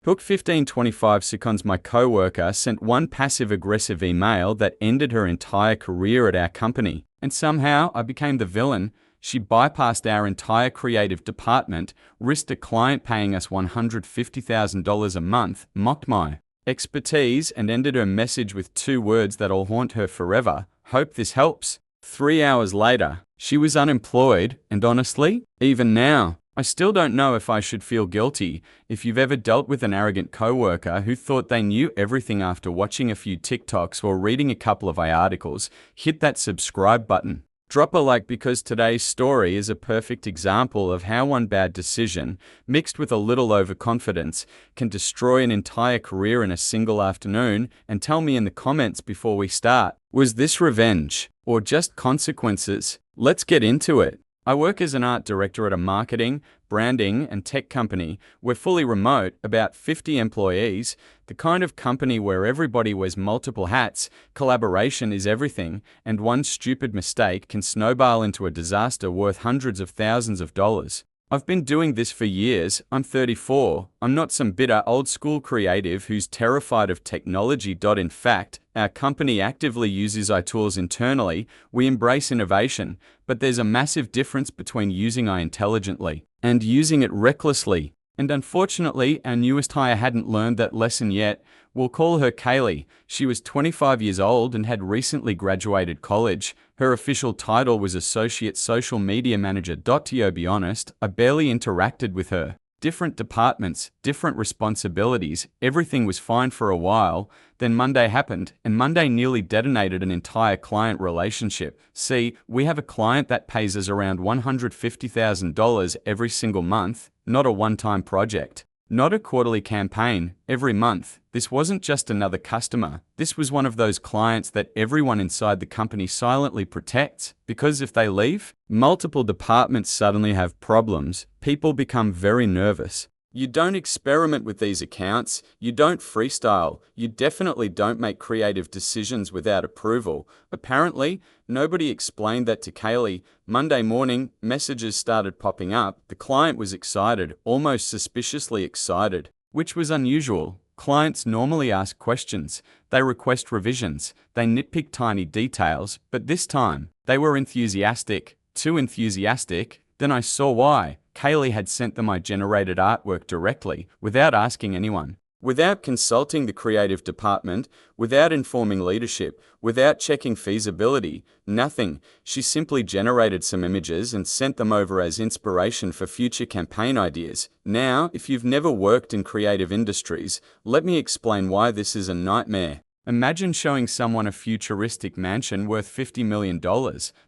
Hook 1525 seconds. My coworker sent one passive-aggressive email that ended her entire career at our company, and somehow I became the villain. She bypassed our entire creative department, risked a client paying us $150,000 a month, mocked my expertise, and ended her message with 2 words that'll haunt her forever. Hope this helps. 3 hours later, she was unemployed, and honestly, even now, I still don't know if I should feel guilty. If you've ever dealt with an arrogant coworker who thought they knew everything after watching a few TikToks or reading a couple of articles, hit that subscribe button. Drop a like because today's story is a perfect example of how one bad decision, mixed with a little overconfidence, can destroy an entire career in a single afternoon. And tell me in the comments before we start, was this revenge or just consequences? Let's get into it. I work as an art director at a marketing, branding, and tech company. We're fully remote, about 50 employees, the kind of company where everybody wears multiple hats, collaboration is everything, and one stupid mistake can snowball into a disaster worth hundreds of thousands of dollars. I've been doing this for years. I'm 34. I'm not some bitter old-school creative who's terrified of technology. In fact, our company actively uses AI tools internally. We embrace innovation, but there's a massive difference between using AI intelligently and using it recklessly. And unfortunately, our newest hire hadn't learned that lesson yet. We'll call her Kaylee. She was 25 years old and had recently graduated college. Her official title was Associate Social Media Manager. To be honest, I barely interacted with her. Different departments, different responsibilities, everything was fine for a while. Then Monday happened, and Monday nearly detonated an entire client relationship. See, we have a client that pays us around $150,000 every single month, not a one-time project. Not a quarterly campaign, every month. This wasn't just another customer. This was one of those clients that everyone inside the company silently protects, because if they leave, multiple departments suddenly have problems. People become very nervous. You don't experiment with these accounts, you don't freestyle, you definitely don't make creative decisions without approval. Apparently, nobody explained that to Kaylee. Monday morning, messages started popping up. The client was excited, almost suspiciously excited, which was unusual. Clients normally ask questions, they request revisions, they nitpick tiny details, but this time, they were enthusiastic, too enthusiastic. Then I saw why. Kaylee had sent them AI-generated artwork directly, without asking anyone, without consulting the creative department, without informing leadership, without checking feasibility, nothing. She simply generated some images and sent them over as inspiration for future campaign ideas. Now, if you've never worked in creative industries, let me explain why this is a nightmare. Imagine showing someone a futuristic mansion worth $50 million.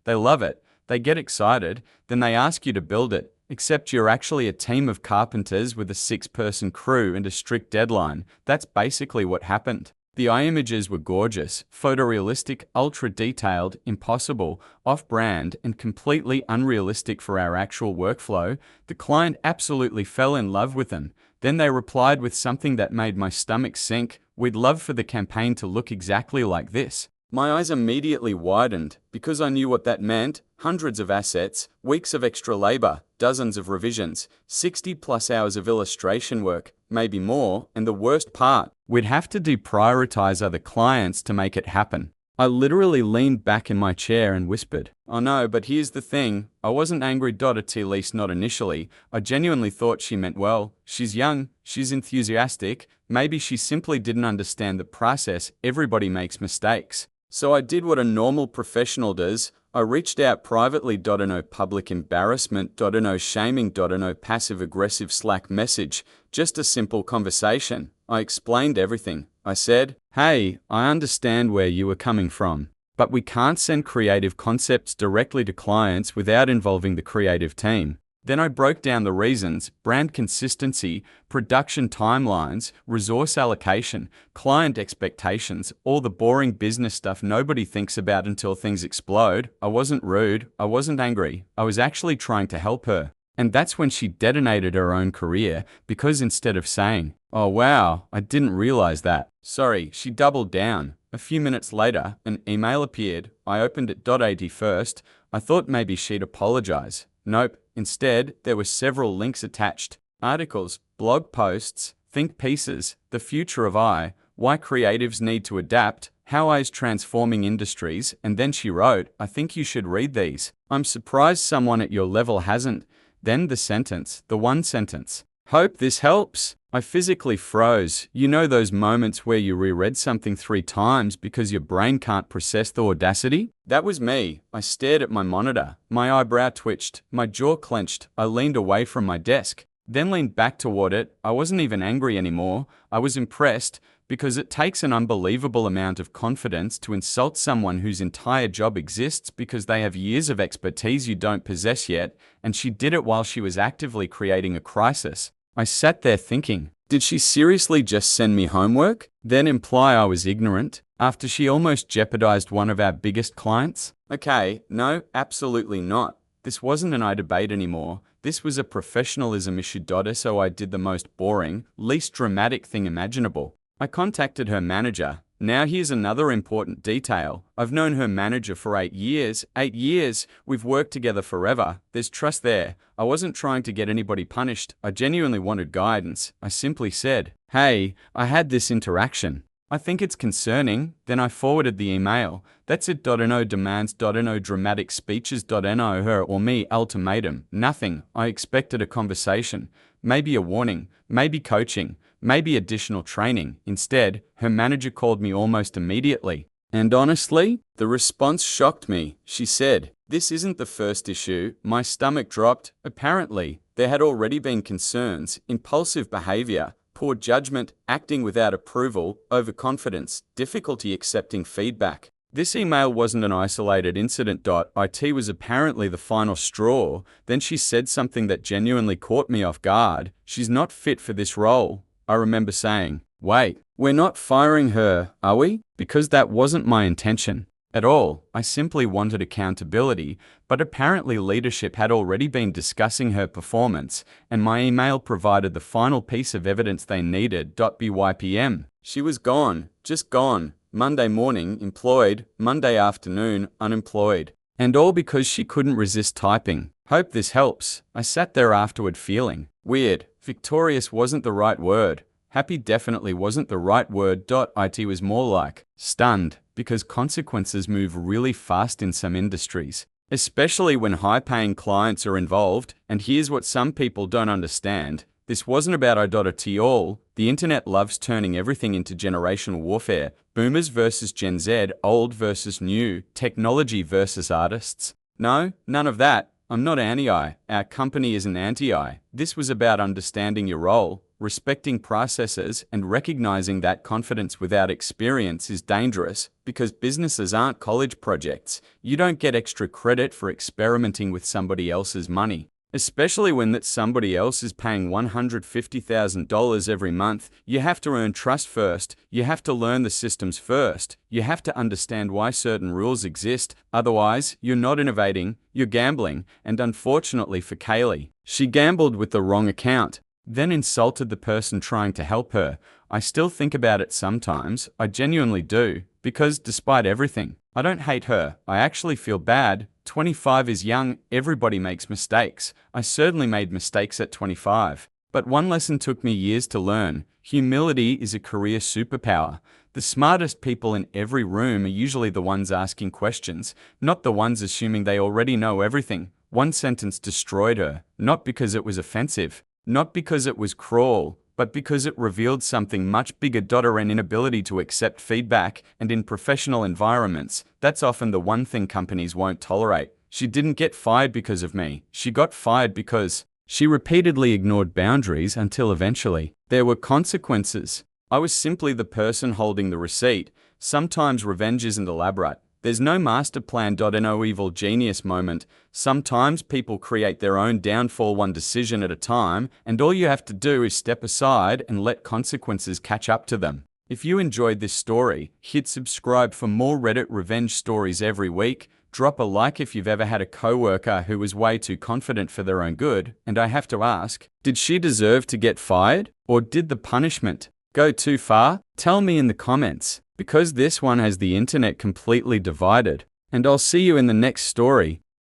They love it, they get excited, then they ask you to build it. Except you're actually a team of carpenters with a 6-person crew and a strict deadline. That's basically what happened. The AI images were gorgeous, photorealistic, ultra-detailed, impossible, off-brand, and completely unrealistic for our actual workflow. The client absolutely fell in love with them. Then they replied with something that made my stomach sink. We'd love for the campaign to look exactly like this. My eyes immediately widened, because I knew what that meant. Hundreds of assets, weeks of extra labor, dozens of revisions, 60+ hours of illustration work, maybe more, and the worst part, we'd have to deprioritize other clients to make it happen. I literally leaned back in my chair and whispered, "Oh no, but here's the thing, I wasn't angry. At least not initially. I genuinely thought she meant well. She's young, she's enthusiastic, maybe she simply didn't understand the process. Everybody makes mistakes." So I did what a normal professional does. I reached out privately. No public embarrassment. No shaming. No passive-aggressive Slack message. Just a simple conversation. I explained everything. I said, "Hey, I understand where you were coming from, but we can't send creative concepts directly to clients without involving the creative team." Then I broke down the reasons: brand consistency, production timelines, resource allocation, client expectations, all the boring business stuff nobody thinks about until things explode. I wasn't rude, I wasn't angry, I was actually trying to help her. And that's when she detonated her own career, because instead of saying, "Oh wow, I didn't realize that. Sorry," she doubled down. A few minutes later, an email appeared. I opened it. First, I thought maybe she'd apologize. Nope. Instead, there were several links attached. Articles, blog posts, Think Pieces, The Future of I, Why Creatives Need to Adapt, How I is Transforming Industries, and then she wrote, I think you should read these. I'm surprised someone at your level hasn't. Then the one sentence. Hope this helps. I physically froze. You know those moments where you reread something 3 times because your brain can't process the audacity? That was me. I stared at my monitor. My eyebrow twitched. My jaw clenched. I leaned away from my desk, then leaned back toward it. I wasn't even angry anymore. I was impressed, because it takes an unbelievable amount of confidence to insult someone whose entire job exists because they have years of expertise you don't possess yet, and she did it while she was actively creating a crisis. I sat there thinking, did she seriously just send me homework? Then imply I was ignorant, after she almost jeopardized one of our biggest clients? Okay, no, absolutely not. This wasn't an I debate anymore. This was a professionalism issue. So I did the most boring, least dramatic thing imaginable. I contacted her manager. Now here's another important detail. I've known her manager for 8 years. 8 years, we've worked together forever. There's trust there. I wasn't trying to get anybody punished. I genuinely wanted guidance. I simply said, hey, I had this interaction. I think it's concerning. Then I forwarded the email. That's it. No demands. No dramatic speeches. No her or me ultimatum. Nothing. I expected a conversation. Maybe a warning. Maybe coaching. Maybe additional training. Instead, her manager called me almost immediately. And honestly, the response shocked me. She said, this isn't the first issue. My stomach dropped. Apparently, there had already been concerns, impulsive behavior, poor judgment, acting without approval, overconfidence, difficulty accepting feedback. This email wasn't an isolated incident. It was apparently the final straw. Then she said something that genuinely caught me off guard. She's not fit for this role. I remember saying, wait, we're not firing her, are we? Because that wasn't my intention at all. I simply wanted accountability, but apparently leadership had already been discussing her performance, and my email provided the final piece of evidence they needed. BYPM. She was gone, just gone. Monday morning, employed. Monday afternoon, unemployed. And all because she couldn't resist typing. Hope this helps. I sat there afterward feeling weird. Victorious wasn't the right word. Happy definitely wasn't the right word. It was more like stunned, because consequences move really fast in some industries, especially when high-paying clients are involved. And here's what some people don't understand. This wasn't about at all. The internet loves turning everything into generational warfare. Boomers versus Gen Z, old versus new, technology versus artists. No, none of that. I'm not anti-I. Our company isn't anti-I. This was about understanding your role, respecting processes, and recognizing that confidence without experience is dangerous, because businesses aren't college projects. You don't get extra credit for experimenting with somebody else's money. Especially when that somebody else is paying $150,000 every month. You have to earn trust first. You have to learn the systems first. You have to understand why certain rules exist. Otherwise, you're not innovating, you're gambling. And unfortunately for Kaylee, she gambled with the wrong account, then insulted the person trying to help her. I still think about it sometimes. I genuinely do. Because despite everything, I don't hate her. I actually feel bad. 25 is young. Everybody makes mistakes. I certainly made mistakes at 25. But one lesson took me years to learn. Humility is a career superpower. The smartest people in every room are usually the ones asking questions, not the ones assuming they already know everything. One sentence destroyed her, not because it was offensive, not because it was cruel, but because it revealed something much bigger. An inability to accept feedback, and in professional environments, that's often the one thing companies won't tolerate. She didn't get fired because of me. She got fired because she repeatedly ignored boundaries until eventually there were consequences. I was simply the person holding the receipt. Sometimes revenge isn't elaborate. There's no master plan. No evil genius moment. Sometimes people create their own downfall one decision at a time, and all you have to do is step aside and let consequences catch up to them. If you enjoyed this story, hit subscribe for more Reddit revenge stories every week. Drop a like if you've ever had a coworker who was way too confident for their own good. And I have to ask, did she deserve to get fired? Or did the punishment go too far? Tell me in the comments, because this one has the internet completely divided. And I'll see you in the next story.